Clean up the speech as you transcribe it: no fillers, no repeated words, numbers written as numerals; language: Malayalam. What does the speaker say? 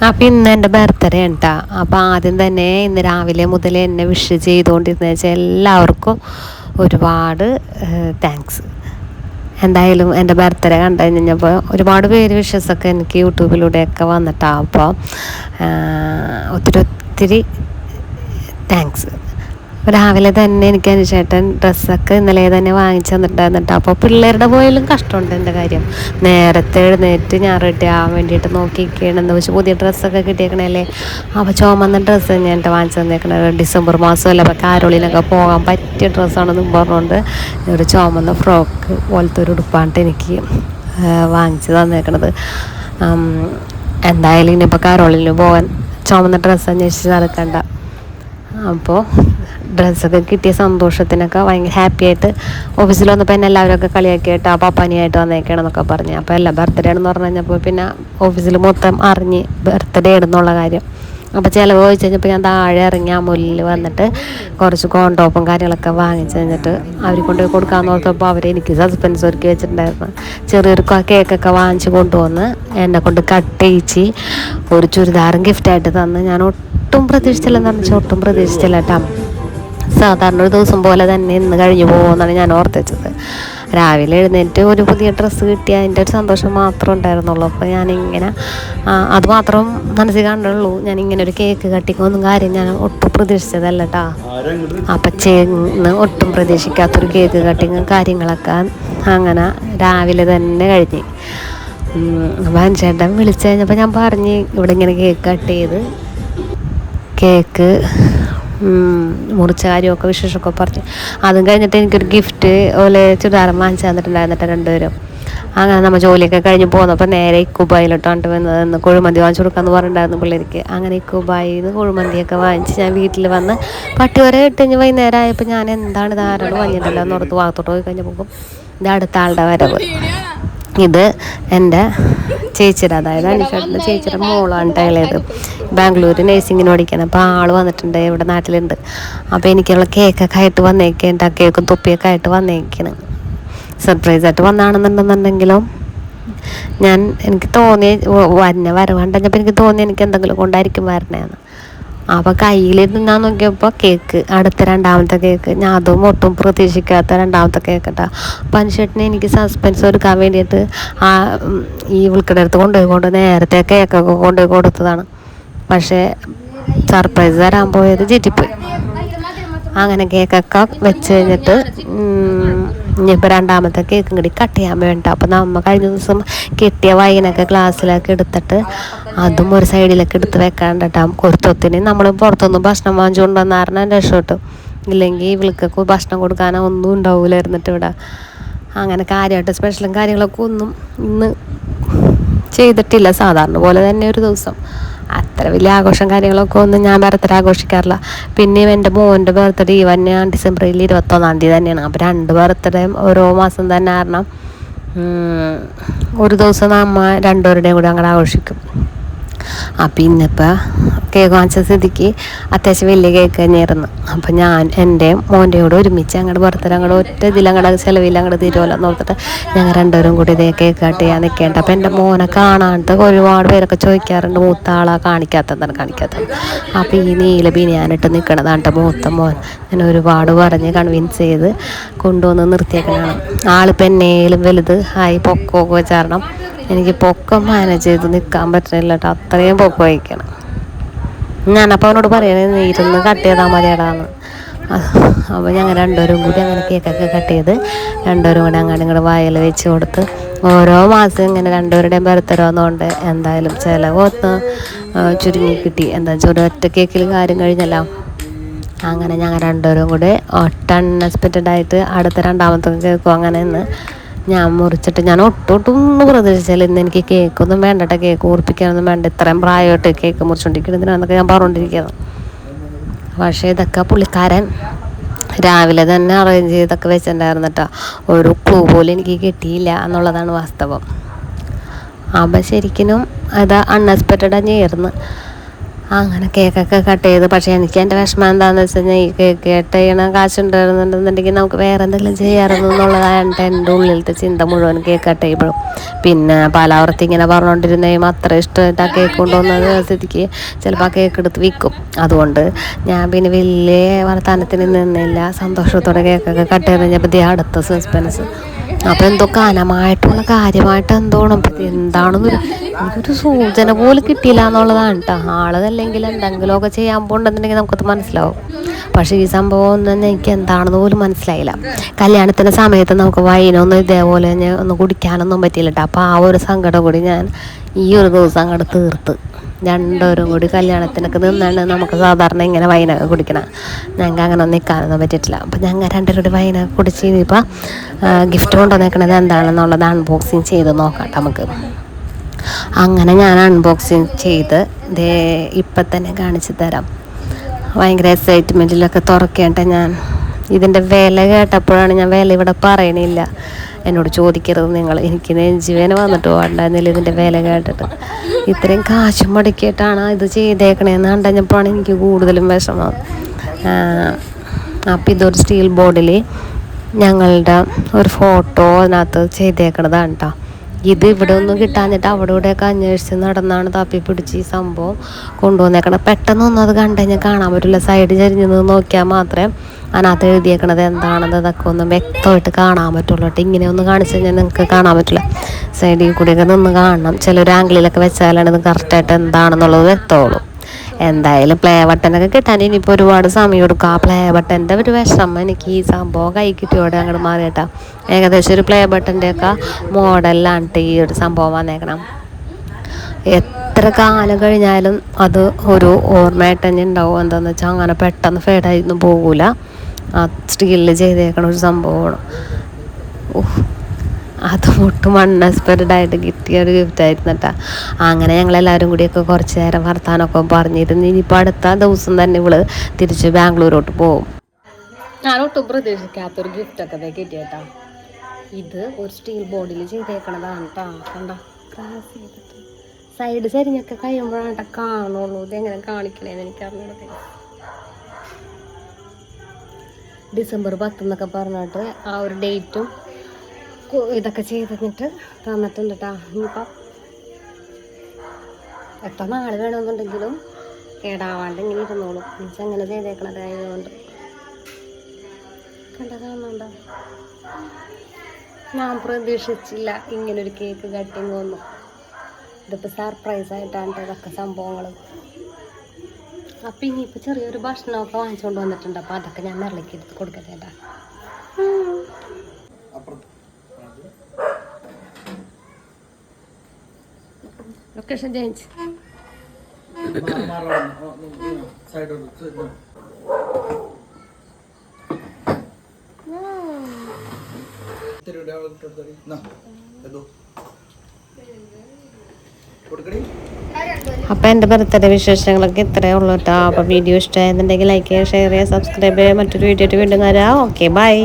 അപ്പം ഇന്ന് എൻ്റെ ബർത്ത്ഡേ ഉണ്ടാ. അപ്പം ആദ്യം തന്നെ ഇന്ന് രാവിലെ മുതൽ എന്നെ വിഷ് ചെയ്തുകൊണ്ടിരുന്ന വെച്ചാൽ എല്ലാവർക്കും ഒരുപാട് താങ്ക്സ്. എന്തായാലും എൻ്റെ ബർത്ത്ഡേ കണ്ടു കഴിഞ്ഞപ്പോൾ ഒരുപാട് പേര് വിഷസൊക്കെ എനിക്ക് യൂട്യൂബിലൂടെയൊക്കെ വന്നിട്ടാണ്. അപ്പോൾ ഒത്തിരി ഒത്തിരി താങ്ക്സ്. രാവിലെ തന്നെ എനിക്ക് അനുചേട്ടൻ ഡ്രസ്സൊക്കെ ഇന്നലെ തന്നെ വാങ്ങിച്ചു തന്നിട്ടുണ്ടായിരുന്നിട്ട്. അപ്പോൾ പിള്ളേരുടെ പോയാലും കഷ്ടമുണ്ട് എൻ്റെ കാര്യം. നേരത്തെ എഴുന്നേറ്റ് ഞാൻ റെഡി ആവാൻ വേണ്ടിയിട്ട് നോക്കിയിരിക്കുകയാണെന്ന് വെച്ച് പുതിയ ഡ്രസ്സൊക്കെ കിട്ടിയേക്കണല്ലേ. അപ്പോൾ ചുമന്ന ഡ്രസ്സ് ഞാൻ വാങ്ങിച്ചു തന്നേക്കണത് ഡിസംബർ മാസമല്ല. അപ്പോൾ കാരോളിനൊക്കെ പോകാൻ പറ്റിയ ഡ്രസ്സാണെന്ന് പറഞ്ഞുകൊണ്ട് ഒരു ചുമന്ന ഫ്രോക്ക് പോലത്തെ ഒരു ഉടുപ്പാണ് എനിക്ക് വാങ്ങിച്ച് തന്നേക്കണത്. എന്തായാലും ഇനിയിപ്പോൾ കാരോളിന് പോകാൻ ചുമന്ന ഡ്രസ്സ് അന്വേഷിച്ച് നടക്കണ്ട. അപ്പോൾ ഡ്രസ്സൊക്കെ കിട്ടിയ സന്തോഷത്തിനൊക്കെ ഭയങ്കര ഹാപ്പി ആയിട്ട് ഓഫീസിൽ വന്നപ്പോൾ എന്നെ എല്ലാവരൊക്കെ കളിയാക്കിയിട്ട് ആ പപ്പാനിയായിട്ട് വന്നേക്കണമെന്നൊക്കെ പറഞ്ഞു. അപ്പോൾ എല്ലാ ബർത്ത്ഡേ ആണെന്ന് പറഞ്ഞു കഴിഞ്ഞപ്പോൾ പിന്നെ ഓഫീസിൽ മൊത്തം അറിഞ്ഞ് ബർത്ത്ഡേ ആണെന്നുള്ള കാര്യം. അപ്പോൾ ചിലവ് ചോദിച്ചു കഴിഞ്ഞപ്പോൾ ഞാൻ താഴെ ഇറങ്ങി അമൂലിൽ വന്നിട്ട് കുറച്ച് കോണ്ടോപ്പും കാര്യങ്ങളൊക്കെ വാങ്ങിച്ച് കഴിഞ്ഞിട്ട് അവർ കൊണ്ടുപോയി കൊടുക്കാമെന്ന് ഓർത്തപ്പോൾ അവർ എനിക്ക് സസ്പെൻസ് ഒരുക്കി വെച്ചിട്ടുണ്ടായിരുന്നു. ചെറിയൊരു കേക്കൊക്കെ വാങ്ങിച്ച് കൊണ്ടുവന്ന് എന്നെ കൊണ്ട് കട്ട് ചെയ്യിച്ച് ഒരു ചുരിദാറും ഗിഫ്റ്റായിട്ട് തന്ന്. ഞാൻ ഒട്ടും പ്രതീക്ഷിച്ചില്ലെന്ന് പറഞ്ഞാൽ ഒട്ടും പ്രതീക്ഷിച്ചില്ല കേട്ടോ. സാധാരണ ഒരു ദിവസം പോലെ തന്നെ ഇന്ന് കഴിഞ്ഞു പോകുമെന്നാണ് ഞാൻ ഓർത്തിച്ചത്. രാവിലെ എഴുന്നേറ്റ് ഒരു പുതിയ ഡ്രസ്സ് കിട്ടി അതിൻ്റെ ഒരു സന്തോഷം മാത്രമേ ഉണ്ടായിരുന്നുള്ളൂ. അപ്പോൾ ഞാനിങ്ങനെ അതുമാത്രം മനസ്സിൽ കണ്ടുള്ളൂ. ഞാനിങ്ങനെ ഒരു കേക്ക് കട്ടിക്കൊന്നും കാര്യം ഞാൻ ഒട്ടും പ്രതീക്ഷിച്ചതല്ല കേട്ടോ. അപ്പം ചേർന്ന് ഒട്ടും പ്രതീക്ഷിക്കാത്തൊരു കേക്ക് കട്ടിങ്ങും കാര്യങ്ങളൊക്കെ അങ്ങനെ രാവിലെ തന്നെ കഴിഞ്ഞ്. അപ്പം ചേട്ടൻ വിളിച്ചു കഴിഞ്ഞപ്പോൾ ഞാൻ പറഞ്ഞ് ഇവിടെ ഇങ്ങനെ കേക്ക് കട്ട് ചെയ്ത് കേക്ക് മുറിച്ച കാര്യമൊക്കെ വിശേഷമൊക്കെ പറഞ്ഞു. അതും കഴിഞ്ഞിട്ട് എനിക്കൊരു ഗിഫ്റ്റ് പോലെ ചുരിദാരം വാങ്ങിച്ചു തന്നിട്ടുണ്ടായിരുന്നിട്ട് രണ്ടുപേരും. അങ്ങനെ നമ്മൾ ജോലിയൊക്കെ കഴിഞ്ഞ് പോകുന്നപ്പോൾ നേരെ ഇക്കുബായിലോട്ടാണ്ട് വന്നത്. കുഴിമന്തി വാങ്ങിച്ചു കൊടുക്കാമെന്ന് പറഞ്ഞിട്ടുണ്ടായിരുന്നു പിള്ളേർക്ക്. അങ്ങനെ ഇക്കുബായിൽ നിന്ന് കുഴിമന്തിയൊക്കെ വാങ്ങിച്ച് ഞാൻ വീട്ടിൽ വന്ന് പട്ടി വരെ ഇട്ട് കഴിഞ്ഞ് വൈകുന്നേരം ആയപ്പോൾ ഞാൻ എന്താണ് ധാരാളം വന്നിട്ടില്ല എന്ന് ഓർത്ത് ഭാഗത്തോട്ട് പോയി കഴിഞ്ഞപ്പോൾ ഇത് അടുത്ത ആളുടെ വരവ്. ഇത് എൻ്റെ ചേച്ചിയുടെ, അതായത് അനുഷേട്ടൻ്റെ ചേച്ചിയുടെ മോളാണ് ടൈലേത്. ബാംഗ്ലൂർ നേഴ്സിങ്ങിന് പഠിക്കണം. അപ്പോൾ ആൾ വന്നിട്ടുണ്ട്, ഇവിടെ നാട്ടിലുണ്ട്. അപ്പോൾ എനിക്കുള്ള കേക്കൊക്കെ ആയിട്ട് വന്നേക്കേണ്ട, കേക്കും തൊപ്പിയൊക്കെ ആയിട്ട് വന്നേക്കാണ്. സർപ്രൈസായിട്ട് വന്നാണെന്നുണ്ടെന്നുണ്ടെങ്കിലും എനിക്ക് തോന്നി വരവുണ്ടെങ്കിൽ എനിക്ക് തോന്നി എനിക്ക് എന്തെങ്കിലും കൊണ്ടായിരിക്കും വരണേന്ന്. അപ്പോൾ കയ്യിൽ ഞാൻ നോക്കിയപ്പോൾ കേക്ക്, അടുത്ത രണ്ടാമത്തെ കേക്ക്. ഞാൻ അതും ഒട്ടും പ്രതീക്ഷിക്കാത്ത രണ്ടാമത്തെ കേക്ക് കേട്ടോ. പനിഷേട്ടിന് എനിക്ക് സസ്പെൻസ് ഒരുക്കാൻ വേണ്ടിയിട്ട് ഈ ഉൾക്കട അടുത്ത് കൊണ്ടുപോയിക്കൊണ്ട് നേരത്തെ കേക്കൊക്കെ കൊണ്ടുപോയി കൊടുത്തതാണ്. പക്ഷേ സർപ്രൈസ് തരാൻ പോയത് ചീറ്റിപ്പോയി. അങ്ങനെ കേക്കൊക്കെ വെച്ച് കഴിഞ്ഞിട്ട് ഇനിയിപ്പോൾ രണ്ടാമത്തെ കേക്കും കൂടി കട്ട് ചെയ്യാൻ വേണ്ട. അപ്പോൾ നമ്മൾ കഴിഞ്ഞ ദിവസം കിട്ടിയ വൈനൊക്കെ ഗ്ലാസ്സിലൊക്കെ എടുത്തിട്ട് അതും ഒരു സൈഡിലൊക്കെ എടുത്ത് വെക്കാണ്ട് കേട്ടോ. കുറച്ചൊത്തിന് നമ്മൾ പുറത്തൊന്നും ഭക്ഷണം വാങ്ങിച്ചു കൊണ്ടുവന്ന കാരണം രക്ഷപ്പെട്ടു. ഇല്ലെങ്കിൽ ഇവൾക്കൊക്കെ ഭക്ഷണം കൊടുക്കാനോ ഒന്നും ഉണ്ടാവില്ലായിരുന്നിട്ട് ഇവിടെ. അങ്ങനെ കാര്യമായിട്ട് സ്പെഷ്യലും കാര്യങ്ങളൊക്കെ ഒന്നും ഇന്ന് ചെയ്തിട്ടില്ല. സാധാരണ പോലെ തന്നെ ഒരു ദിവസം അത്ര വലിയ ആഘോഷം കാര്യങ്ങളൊക്കെ ഒന്നും ഞാൻ ബർത്ത്ഡേ ആഘോഷിക്കാറില്ല. പിന്നെ എൻ്റെ മോൻ്റെ ബർത്ത്ഡേ ഞാൻ ഡിസംബറിൽ 21 തന്നെയാണ്. അപ്പോൾ 2 ബർത്ത്ഡേയും ഓരോ മാസം തന്നെ കാരണം ഒരു ദിവസം നമ്മ രണ്ടുപേരുടെയും കൂടി അങ്ങനെ ആഘോഷിക്കും. അപ്പം ഇന്നിപ്പോൾ കേക്ക് വാങ്ങിച്ച സ്ഥിതിക്ക് അത്യാവശ്യം വലിയ കേക്ക് തന്നെയായിരുന്നു. അപ്പം ഞാൻ എൻ്റെ മോൻ്റെ കൂടെ ഒരുമിച്ച് അങ്ങോട്ട് ബർത്ത്ഡേ അങ്ങോട്ട് ഒറ്റ ഇതിൽ അങ്ങോട്ട് ചിലവിൽ അങ്ങോട്ട് തീരുമല്ലോ എന്ന് ഓർത്തിട്ട് ഞങ്ങൾ രണ്ടുപേരും കൂടി ഇതേ കേക്ക് കട്ട് ചെയ്യാൻ നിൽക്കേണ്ട. അപ്പം എൻ്റെ മോനെ കാണാണ്ട് ഒരുപാട് പേരൊക്കെ ചോദിക്കാറുണ്ട് മൂത്ത ആളാ കാണിക്കാത്തത്. അപ്പോൾ ഈ നീല ബിനിയാനിട്ട് നിൽക്കണതാണ് കേട്ടോ മൂത്ത മോൻ. ഞാൻ ഒരുപാട് പറഞ്ഞ് കൺവിൻസ് ചെയ്ത് കൊണ്ടുവന്ന് നിർത്തിയേക്കണതാണ്. ആളിപ്പോൾ എന്നേലും വലുത് പൊക്കമൊക്കെ വെച്ച് കാരണം എനിക്ക് പൊക്കം മാനേജ് ചെയ്ത് നിൽക്കാൻ പറ്റുന്നില്ല കേട്ടോ. അത്രയും പൊക്കം വഹിക്കണം. ഞാനപ്പോൾ അവനോട് പറയണേ നീ ഇരുന്ന് കട്ട് ചെയ്താൽ മതിയടാന്ന്. അപ്പോൾ ഞങ്ങൾ രണ്ടുപേരും കൂടി അങ്ങനെ കേക്കൊക്കെ കട്ട് ചെയ്ത് രണ്ടുപേരും കൂടി അങ്ങനെ ഇങ്ങോട്ട് വായിൽ വെച്ച് കൊടുത്ത് ഓരോ മാസം ഇങ്ങനെ രണ്ടുപേരുടെയും ബർത്ത്ഡേ വന്നുകൊണ്ട് എന്തായാലും ചിലവൊന്ന് ചുരുങ്ങി കിട്ടി. എന്താ വെച്ചാൽ ഒരു ഒറ്റ കേക്കിൽ കാര്യം കഴിഞ്ഞല്ലോ. അങ്ങനെ ഞങ്ങൾ രണ്ടുപേരും കൂടി അൺഎക്സ്പെക്റ്റഡായിട്ട് അടുത്ത രണ്ടാമത്തെ കേക്കും അങ്ങനെ ഇന്ന് ഞാൻ മുറിച്ചിട്ട് ഞാൻ ഒട്ടും പ്രതീക്ഷിച്ചാൽ ഇന്ന് എനിക്ക് കേക്കൊന്നും വേണ്ടട്ടെ, കേക്ക് ഉറപ്പിക്കാനൊന്നും വേണ്ട, ഇത്രയും പ്രായമായിട്ട് കേക്ക് മുറിച്ചുകൊണ്ടിരിക്കുന്നതിനാന്നൊക്കെ ഞാൻ പറഞ്ഞുകൊണ്ടിരിക്കുന്നത്. പക്ഷേ ഇതൊക്കെ പുള്ളിക്കാരൻ രാവിലെ തന്നെ അറേഞ്ച് ചെയ്തൊക്കെ വെച്ചിട്ടുണ്ടായിരുന്നു കേട്ടോ. ഒരു ക്ലൂ പോലും എനിക്ക് കിട്ടിയില്ല എന്നുള്ളതാണ് വാസ്തവം. അപ്പം ശരിക്കും അത് അൺഎക്സ്പെക്റ്റഡ് തന്നെയായിരുന്നു. അങ്ങനെ കേക്കൊക്കെ കട്ട് ചെയ്ത്. പക്ഷേ എനിക്ക് എൻ്റെ വിഷമം എന്താണെന്ന് വെച്ച് കഴിഞ്ഞാൽ ഈ കേക്ക് കട്ട് ചെയ്യണ കാശുണ്ടായിരുന്നുണ്ടെന്നുണ്ടെങ്കിൽ നമുക്ക് വേറെ എന്തെങ്കിലും ചെയ്യാമായിരുന്നു എന്നുള്ളതാണ് എൻ്റെ ഉള്ളിലത്തെ ചിന്ത മുഴുവൻ കേക്ക് കട്ട് ചെയ്യുമ്പോഴും. പിന്നെ പലവർത്തി ഇങ്ങനെ പറഞ്ഞുകൊണ്ടിരുന്നേയും അത്ര ഇഷ്ടമായിട്ട് ആ കേക്ക് കൊണ്ടുവന്നത് സ്ഥിതിക്ക് ചിലപ്പോൾ ആ കേക്ക് എടുത്ത് വിൽക്കും. അതുകൊണ്ട് ഞാൻ പിന്നെ വലിയ വർത്തമാനത്തിന് നിന്നില്ല. സന്തോഷത്തോടെ കേക്കൊക്കെ കട്ട് ചെയ്ത് കഴിഞ്ഞപ്പോൾ അടുത്ത സസ്പെൻസ്. അപ്പോൾ എന്തോ കനമായിട്ടുള്ള കാര്യമായിട്ട് എന്തോണം എന്താണെന്നൊരു എനിക്കൊരു സൂചന പോലും കിട്ടിയില്ല എന്നുള്ളതാണ് കേട്ടോ. ആളതല്ലെങ്കിൽ എന്തെങ്കിലുമൊക്കെ ചെയ്യാൻ പോകണ്ടെന്നുണ്ടെങ്കിൽ നമുക്കത് മനസ്സിലാവും. പക്ഷേ ഈ സംഭവം ഒന്നും എനിക്ക് എന്താണെന്ന് പോലും മനസ്സിലായില്ല. കല്യാണത്തിൻ്റെ സമയത്ത് നമുക്ക് വൈനൊന്നും ഇതേപോലെ തന്നെ ഒന്ന് കുടിക്കാനൊന്നും പറ്റിയില്ല കേട്ടോ. അപ്പോൾ ആ ഒരു സങ്കടം കൂടി ഞാൻ ഈ ഒരു ദിവസം അങ്ങോട്ട് തീർത്ത്. രണ്ടുപേരും കൂടി കല്യാണത്തിനൊക്കെ നിന്നാണ് നമുക്ക് സാധാരണ ഇങ്ങനെ വൈനൊക്കെ കുടിക്കണം. ഞങ്ങൾക്ക് അങ്ങനെ ഒന്നും നിൽക്കാനൊന്നും പറ്റിയിട്ടില്ല. അപ്പോൾ ഞങ്ങൾ രണ്ടുപേരും കൂടി വൈനൊക്കെ കുടിച്ച് ഇനിയിപ്പോൾ ഗിഫ്റ്റ് കൊണ്ടുവന്നേക്കണത് എന്താണെന്നുള്ളത് അൺബോക്സിങ് ചെയ്ത് നോക്കാം നമുക്ക്. അങ്ങനെ ഞാൻ അൺബോക്സിങ് ചെയ്ത് ഇപ്പം തന്നെ കാണിച്ചു തരാം. ഭയങ്കര എക്സൈറ്റ്മെൻറ്റിലൊക്കെ തുറക്കേണ്ട ഞാൻ. ഇതിൻ്റെ വില കേട്ടപ്പോഴാണ് ഞാൻ വില ഇവിടെ പറയണില്ല, എന്നോട് ചോദിക്കരുത് നിങ്ങൾ. എനിക്ക് നെഞ്ചുവേന വന്നിട്ട് പോകണ്ടായിരുന്നില്ല ഇതിൻ്റെ വില കേട്ടിട്ട്. ഇത്രയും കാശ് മുടക്കിയിട്ടാണ് ഇത് ചെയ്തേക്കണേന്ന് കണ്ടപ്പോഴാണ് എനിക്ക് കൂടുതലും വിഷമം. അപ്പം ഇതൊരു സ്റ്റീൽ ബോർഡിൽ ഞങ്ങളുടെ ഒരു ഫോട്ടോ അതിനകത്ത് ചെയ്തേക്കണതാണ് കേട്ടോ. ഇത് ഇവിടെ ഒന്നും കിട്ടാഞ്ഞിട്ട് അവിടെ ഇവിടെയൊക്കെ അന്വേഷിച്ച് നടന്നാണ് തപ്പി പിടിച്ച് ഈ സംഭവം കൊണ്ടുവന്നേക്കണം. പെട്ടെന്നൊന്നും അത് കണ്ടു കഴിഞ്ഞാൽ കാണാൻ പറ്റില്ല. സൈഡ് ചരിഞ്ഞ് നിന്ന് നോക്കിയാൽ മാത്രമേ അതിനകത്ത് എഴുതിയേക്കണത് എന്താണെന്ന് ഇതൊക്കെ ഒന്ന് വ്യക്തമായിട്ട് കാണാൻ പറ്റുള്ളൂ കേട്ടോ. ഇങ്ങനെ ഒന്ന് കാണിച്ചു കഴിഞ്ഞാൽ നിങ്ങൾക്ക് കാണാൻ പറ്റില്ല. സൈഡിൽ കൂടിയൊക്കെ നിന്ന് കാണണം. ചിലൊരു ആംഗിളിലൊക്കെ വെച്ചാലാണ് ഇത് കറക്റ്റായിട്ട് എന്താണെന്നുള്ളത് വ്യക്തമുള്ളൂ. എന്തായാലും പ്ലേ ബട്ടനൊക്കെ കിട്ടാൻ ഇനിയിപ്പോൾ ഒരുപാട് സമയം എടുക്കും. ആ പ്ലേ ബട്ടൻ്റെ ഒരു വിഷമം എനിക്ക് ഈ സംഭവം കൈ കിട്ടിയോടെ അങ്ങോട്ട് മാറിയിട്ടാ. ഏകദേശം ഒരു പ്ലേ ബട്ടൻ്റെയൊക്കെ മോഡലിലാണ് ഈ ഒരു സംഭവം വന്നേക്കണം. എത്ര കാലം കഴിഞ്ഞാലും അത് ഒരു ഓർമ്മയായിട്ട് തന്നെ ഉണ്ടാവും. എന്താണെന്ന് വെച്ചാൽ അങ്ങനെ പെട്ടെന്ന് ഫേഡായിട്ടൊന്നും പോകില്ല. ആ സ്റ്റീലിൽ ചെയ്തേക്കണ ഒരു സംഭവമാണ്. അത് ഒട്ടും അൺഎക്സ്പെക്റ്റഡ് ആയിട്ട് കിട്ടിയ ഒരു ഗിഫ്റ്റായിരുന്നു കേട്ടോ. അങ്ങനെ ഞങ്ങളെല്ലാവരും കൂടിയൊക്കെ കുറച്ച് നേരം വർത്താനമൊക്കെ പറഞ്ഞിരുന്നു. ഇനിയിപ്പോൾ അടുത്ത ദിവസം തന്നെ ഇവള് തിരിച്ച് ബാംഗ്ലൂരോട്ട് പോകും. ഞാനൊട്ടും പ്രതീക്ഷിക്കാത്തൊരു ഗിഫ്റ്റൊക്കെ കിട്ടിയേട്ടാ. ഇത് ഒരു സ്റ്റീൽ ബോർഡിൽ ചെയ്തേക്കണതാണ് കേട്ടോ. കണ്ട സൈഡ് ചരിഞ്ഞൊക്കെ കഴിയുമ്പോഴാണ് കേട്ടോ കാണുള്ളൂ. ഇതെങ്ങനെ കാണിക്കണേന്ന് എനിക്കറിഞ്ഞത്. ഡിസംബർ 10 എന്നൊക്കെ പറഞ്ഞിട്ട് ആ ഒരു ഡേറ്റും ഇതൊക്കെ ചെയ്തിട്ട് തന്നിട്ടുണ്ട് കേട്ടോ. ഇനിയിപ്പം എത്ര നാൾ വേണമെന്നുണ്ടെങ്കിലും കേടാവാണ്ട് ഇങ്ങനെ ഇരുന്നോളും. എന്നുവെച്ചാൽ അങ്ങനെ ചെയ്തേക്കണത് ആയതുകൊണ്ട്. കണ്ടതാണുണ്ടോ? ഞാൻ പ്രതീക്ഷിച്ചില്ല ഇങ്ങനൊരു കേക്ക് കട്ടിങ് ഒന്നും. ഇതിപ്പോൾ സർപ്രൈസായിട്ടാണ് ഇതൊക്കെ സംഭവങ്ങൾ. അപ്പം ഇനിയിപ്പോൾ ചെറിയൊരു ഭക്ഷണമൊക്കെ വാങ്ങിച്ചുകൊണ്ട് വന്നിട്ടുണ്ട്. അപ്പോൾ അതൊക്കെ ഞാൻ മെറിലേക്ക് എടുത്ത് കൊടുക്കട്ടെ കേട്ടോ. Location change. അപ്പം എൻ്റെ ബർത്ത്ഡേ വിശേഷങ്ങളൊക്കെ ഇത്രയേ ഉള്ളൂ കേട്ടോ. അപ്പോൾ വീഡിയോ ഇഷ്ടമായെന്നുണ്ടെങ്കിൽ ലൈക്ക് ചെയ്യുക, ഷെയർ ചെയ്യുക, സബ്സ്ക്രൈബ് ചെയ്യുക. മറ്റൊരു വീഡിയോ വീണ്ടും വരാം. Okay, by.